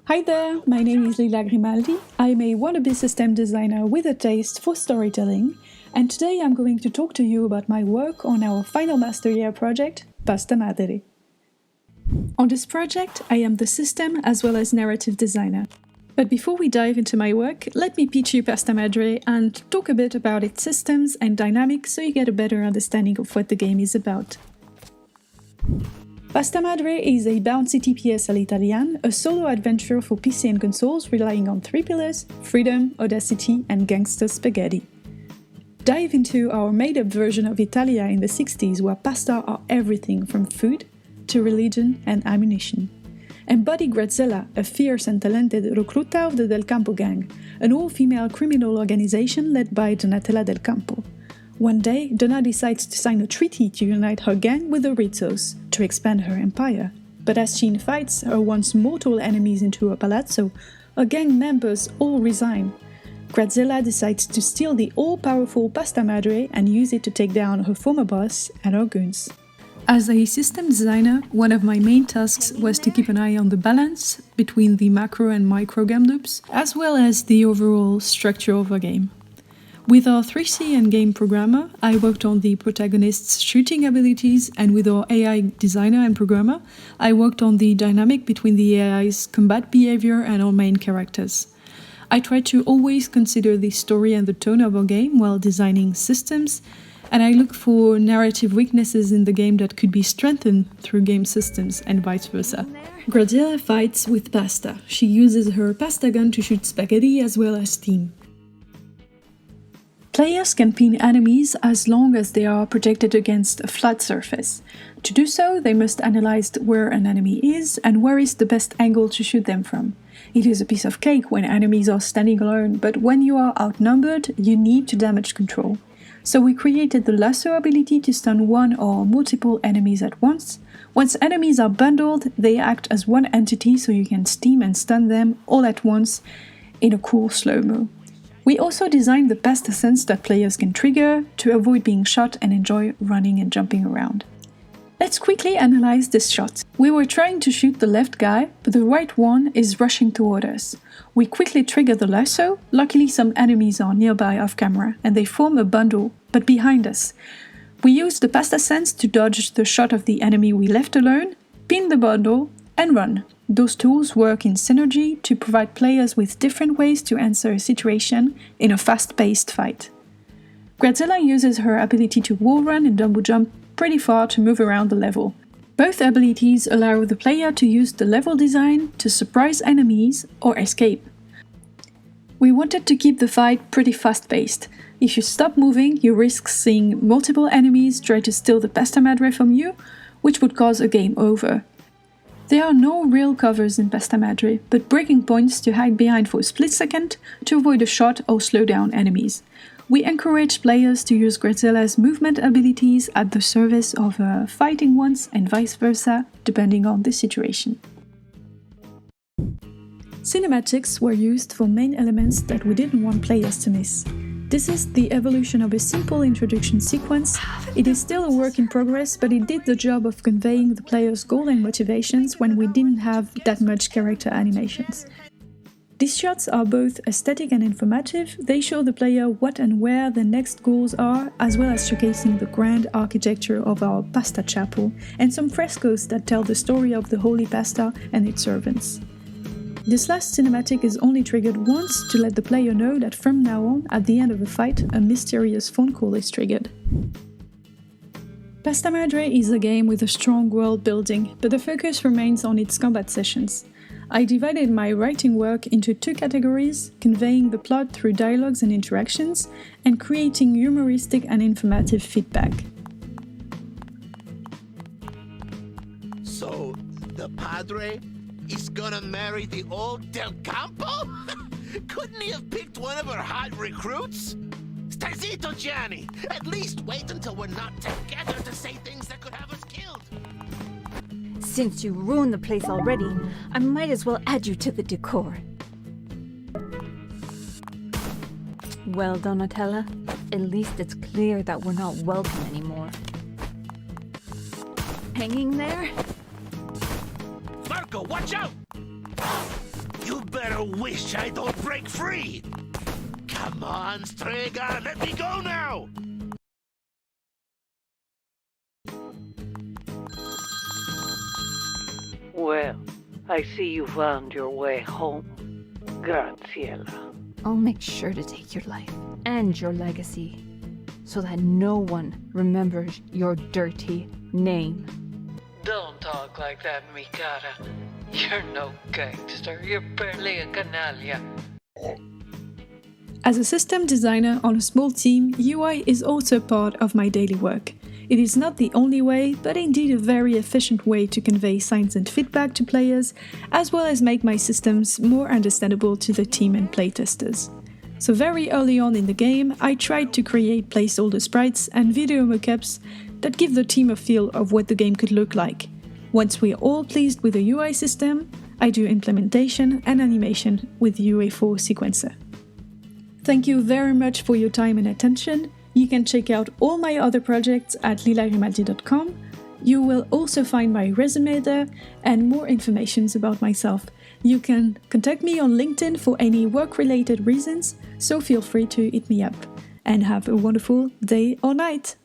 Hi there, my name is Lila Grimaldi. I'm a wannabe system designer with a taste for storytelling, and today I'm going to talk to you about my work on our final master year project, Pasta Madre. On this project, I am the system as well as narrative designer. But before we dive into my work, let me pitch you Pasta Madre and talk a bit about its systems and dynamics so you get a better understanding of what the game is about. Pasta Madre is a bouncy TPS all'Italian, a solo adventure for PC and consoles relying on three pillars: freedom, audacity, and gangster spaghetti. Dive into our made-up version of Italia in the 60s, where pasta are everything from food to religion and ammunition. Embody Graziella, a fierce and talented recluta of the Del Campo gang, an all-female criminal organization led by Donatella Del Campo. One day, Donna decides to sign a treaty to unite her gang with the Rizzos to expand her empire. But as she invites her once mortal enemies into her palazzo, her gang members all resign. Graziella decides to steal the all-powerful Pasta Madre and use it to take down her former boss and her goons. As a system designer, one of my main tasks was to keep an eye on the balance between the macro and micro game loops, as well as the overall structure of a game. With our 3C endgame programmer, I worked on the protagonist's shooting abilities, and with our AI designer and programmer, I worked on the dynamic between the AI's combat behavior and our main characters. I tried to always consider the story and the tone of our game while designing systems, and I look for narrative weaknesses in the game that could be strengthened through game systems and vice versa. Graziella fights with pasta. She uses her pasta gun to shoot spaghetti as well as steam. Players can pin enemies as long as they are protected against a flat surface. To do so, they must analyze where an enemy is and where is the best angle to shoot them from. It is a piece of cake when enemies are standing alone, but when you are outnumbered, you need to damage control. So we created the lasso ability to stun one or multiple enemies at once. Once enemies are bundled, they act as one entity, so you can steam and stun them all at once in a cool slow-mo. We also designed the pasta sense that players can trigger to avoid being shot and enjoy running and jumping around. Let's quickly analyze this shot. We were trying to shoot the left guy, but the right one is rushing toward us. We quickly trigger the lasso. Luckily some enemies are nearby off camera and they form a bundle, but behind us. We use the pasta sense to dodge the shot of the enemy we left alone, pin the bundle, and run. Those tools work in synergy to provide players with different ways to answer a situation in a fast-paced fight. Graziella uses her ability to wall run and double jump pretty far to move around the level. Both abilities allow the player to use the level design to surprise enemies or escape. We wanted to keep the fight pretty fast-paced. If you stop moving, you risk seeing multiple enemies try to steal the Pasta Madre from you, which would cause a game over. There are no real covers in Pasta Madre, but breaking points to hide behind for a split second to avoid a shot or slow down enemies. We encourage players to use Graziella's movement abilities at the service of fighting ones and vice versa, depending on the situation. Cinematics were used for main elements that we didn't want players to miss. This is the evolution of a simple introduction sequence. It is still a work in progress, but it did the job of conveying the player's goal and motivations when we didn't have that much character animations. These shots are both aesthetic and informative. They show the player what and where the next goals are, as well as showcasing the grand architecture of our pasta chapel and some frescoes that tell the story of the Holy Pasta and its servants. This last cinematic is only triggered once to let the player know that from now on, at the end of a fight, a mysterious phone call is triggered. Pasta Madre is a game with a strong world building, but the focus remains on its combat sessions. I divided my writing work into two categories: conveying the plot through dialogues and interactions, and creating humoristic and informative feedback. So, the Padre is gonna marry the old Del Campo? Couldn't he have picked one of her hot recruits? Stai zitto, Gianni! At least wait until we're not together to say things that could have us killed! Since you ruined the place already, I might as well add you to the decor. Well, Donatella, at least it's clear that we're not welcome anymore. Hanging there? Marco, watch out! better wish I don't break free! Come on, Strega, let me go now! Well, I see you found your way home. Graziella. I'll make sure to take your life and your legacy, so that no one remembers your dirty name. Don't talk like that, mi cara. You're no gangster. You're barely a canalla. As a system designer on a small team, UI is also part of my daily work. It is not the only way, but indeed a very efficient way to convey signs and feedback to players, as well as make my systems more understandable to the team and playtesters. So very early on in the game, I tried to create placeholder sprites and video mockups that give the team a feel of what the game could look like. Once we're all pleased with the UI system, I do implementation and animation with UE4 sequencer. Thank you very much for your time and attention. You can check out all my other projects at lilagrimaldi.com. You will also find my resume there and more information about myself. You can contact me on LinkedIn for any work-related reasons, so feel free to hit me up. And have a wonderful day or night!